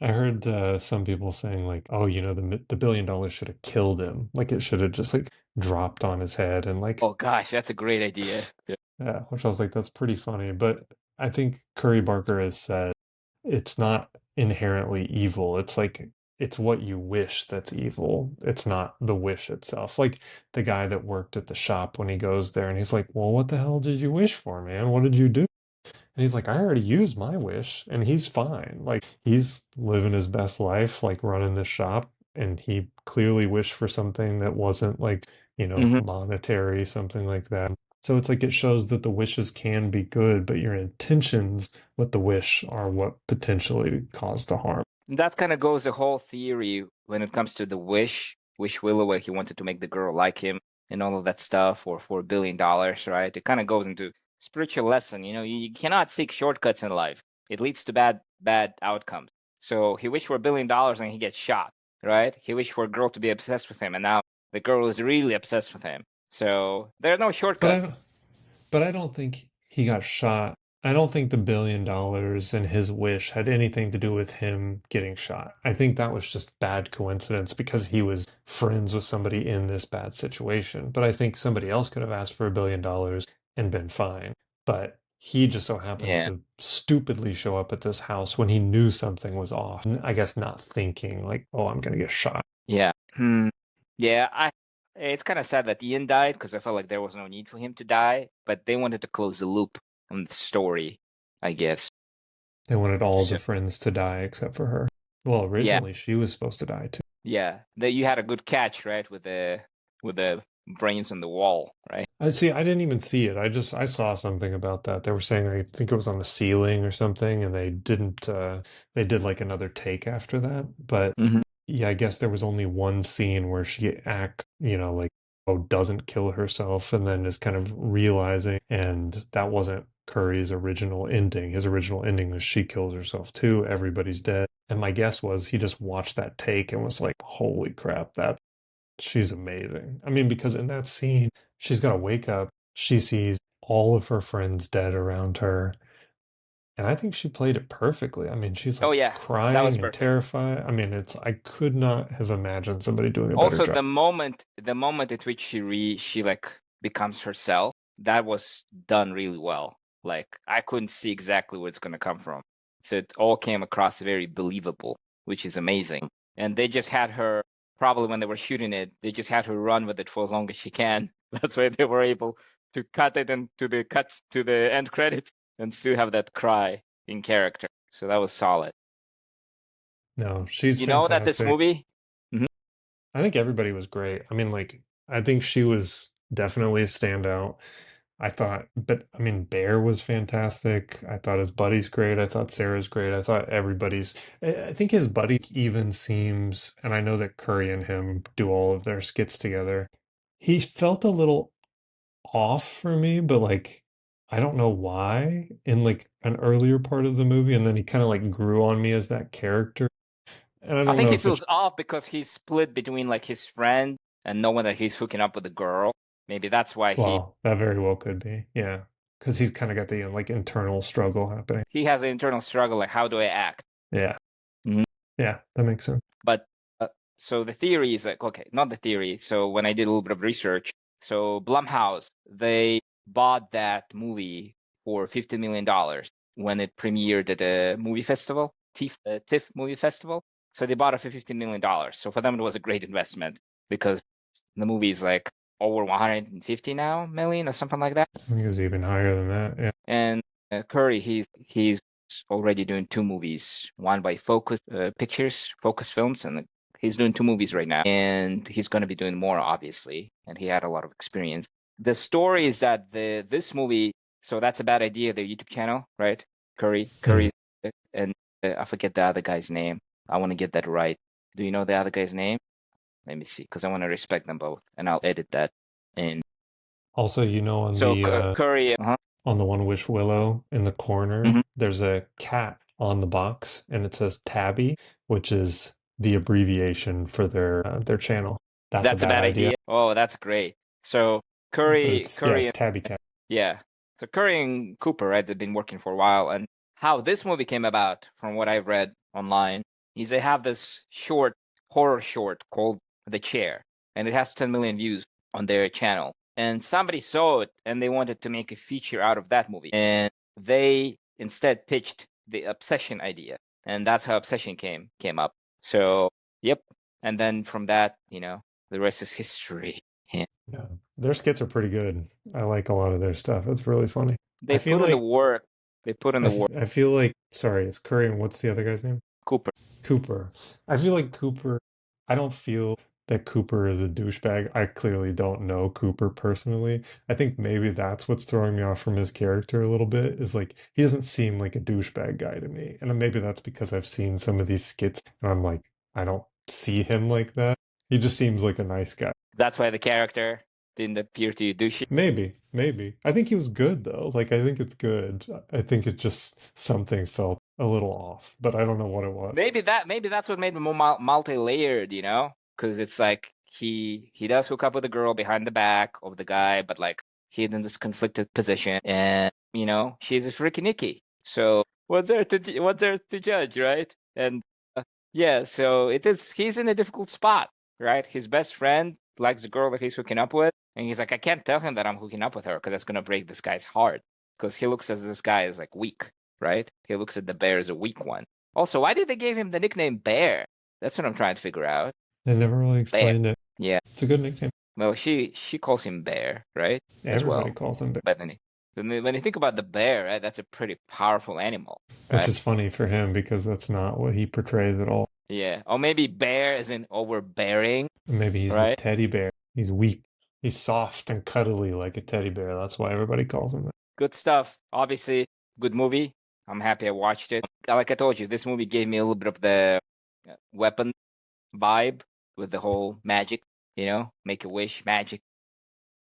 I heard some people saying like, oh, the $1 billion should have killed him. Like it should have just like dropped on his head and like, Oh gosh, that's a great idea. Yeah. yeah, which I was like, that's pretty funny. But I think Curry Barker has said it's not inherently evil. It's like it's what you wish that's evil. It's not the wish itself. Like the guy that worked at the shop when he goes there and he's like, well, what the hell did you wish for, man? What did you do? And he's like, I already used my wish and he's fine. Like he's living his best life, like running the shop. And he clearly wished for something that wasn't like, Hmm. monetary, something like that. So it's like it shows that the wishes can be good, but your intentions with the wish are what potentially cause the harm. That kind of goes the whole theory when it comes to the Wish Willow, where he wanted to make the girl like him and all of that stuff, or for $1 billion, right? It kind of goes into spiritual lesson. You cannot seek shortcuts in life. It leads to bad outcomes. So he wished for $1 billion and he gets shot, right? He wished for a girl to be obsessed with him, and now the girl is really obsessed with him. So there are no But shortcuts. I don't think he got shot. I don't think the $1 billion and his wish had anything to do with him getting shot. I think that was just bad coincidence because he was friends with somebody in this bad situation. But I think somebody else could have asked for $1 billion and been fine. But he just so happened Yeah. to stupidly show up at this house when he knew something was off. I guess not thinking like, oh, I'm gonna get shot. Yeah. Hmm. Yeah, it's kind of sad that Ian died because I felt like there was no need for him to die, but they wanted to close the loop on the story, I guess. They wanted all So, the friends to die except for her. Well, yeah, originally she was supposed to die too. yeah. That you had a good catch, right, with the brains on the wall, right? I see. I didn't even see it. I saw something about that. They were saying I think it was on the ceiling or something, and they didn't. They did like another take after that. But Hmm. yeah, I guess there was only one scene where she acts, like oh doesn't kill herself, and then is kind of realizing, and that wasn't Curry's original ending. His original ending was she kills herself too. Everybody's dead. And my guess was he just watched that take and was like, "Holy crap, that she's amazing." I mean, because in that scene, she's got to wake up. She sees all of her friends dead around her. And I think she played it perfectly. I mean, she's Oh like yeah, that was crying and perfect. terrified. I mean, I could not have imagined somebody doing a better Also, job. the moment at which she like becomes herself, that was done really well. Like I couldn't see exactly where it's gonna come from, so it all came across very believable, which is amazing. And they just had her probably when they were shooting it, they just had her run with it for as long as she can. That's why they were able to cut it into the cuts to the end credits and still have that cry in character. So that was solid. No, she's You know that this fantastic. movie. Mhm. I think everybody was great. I mean, like, I think she was definitely a standout. I thought, but I mean, Bear was fantastic. I thought his buddy's great. I thought Sarah's great. I thought everybody's. I think his buddy even seems, and I know that Curry and him do all of their skits together. He felt a little off for me, but like, I don't know why in like an earlier part of the movie, and then he kind of like grew on me as that character. And I I don't think know he if it's feels off because he's split between like his friend and knowing that he's hooking up with a girl. Maybe that's why he well, that very well could be. Yeah. Because he's kind of got the like internal struggle happening. he has an internal struggle like how do I act? Yeah. Mhm. Yeah. That makes sense. But so the theory is like okay, not the theory. So when I did a little bit of research, so Blumhouse they bought that movie for $50 million when it premiered at a movie festival, TIFF movie festival. So they bought it for $50 million. So for them it was a great investment because the movie is like over 150 now million or something like that. I think it was even higher than that. Yeah. And Curry, he's already doing two movies, one by Focus Pictures, Focus Films, and he's doing two movies right now. And he's going to be doing more, obviously. And he had a lot of experience. The story is that this movie, so that's a bad idea. Their YouTube channel, right? Mhm. Curry, and I forget the other guy's name. I want to get that right. Do you know the other guy's name? Let me see, because I want to respect them both, and I'll edit that in. Also, So Curry, on the one Wish Willow in the corner, mhm. there's a cat on the box and it says Tabby, which is the abbreviation for their channel. That's a That's a bad bad idea, idea. Oh, that's great. So but Curry, yeah, Curry, it's Tabby Cat. yeah. So Curry and Cooper, right? They've been working for a while, and how this movie came about, from what I've read online. is they have this short horror short called The Chair, and it has 10 million views on their channel. And somebody saw it and they wanted to make a feature out of that movie. And they instead pitched the Obsession idea. And that's how Obsession came up. So, yep. And then from that, the rest is history. Yeah. Yeah, their skits are pretty good. I like a lot of their stuff. It's really funny. I They feel put in the like work. They put in the work. I feel like sorry, it's Curry and what's the other guy's name? Cooper. Cooper. I feel like Cooper, I don't feel that Cooper is a douchebag. I clearly don't know Cooper personally. I think maybe that's what's throwing me off from his character a little bit, is like he doesn't seem like a douchebag guy to me. And maybe that's because I've seen some of these skits and I'm like, I don't see him like that. He just seems like a nice guy. That's why the character didn't appear to you douchey. Maybe. I think he was good though. Like I think it's good. I think it just something felt a little off, but I don't know what it was. Maybe that's what made him more multi-layered, because it's like he does hook up with a girl behind the back of the guy, but like he's in this conflicted position, and she's a freaking Nikki. So what's there to judge, right? And yeah, so he's in a difficult spot, right? His best friend likes the girl that he's hooking up with, and he's like, I can't tell him that I'm hooking up with her because that's gonna break this guy's heart, because he looks at this guy as like weak, right? He looks at the bear as a weak one. Also, why did they give him the nickname Bear? That's what I'm trying to figure out. They never really Bear. explained it. Yeah. It's a good nickname. Well, she calls him Bear, right? As Everybody well. calls him Bear, But then when you think about the bear, right, that's a pretty powerful animal, which right? is funny for him because that's not what he portrays at all. Yeah. Or maybe bear isn't overbearing, Maybe he's a right? teddy bear. He's weak. He's soft and cuddly like a teddy bear. That's why everybody calls him that. Good stuff. Obviously, good movie. I'm happy I watched it. Like I told you, this movie gave me a little bit of the weapon vibe with the whole magic, make a wish magic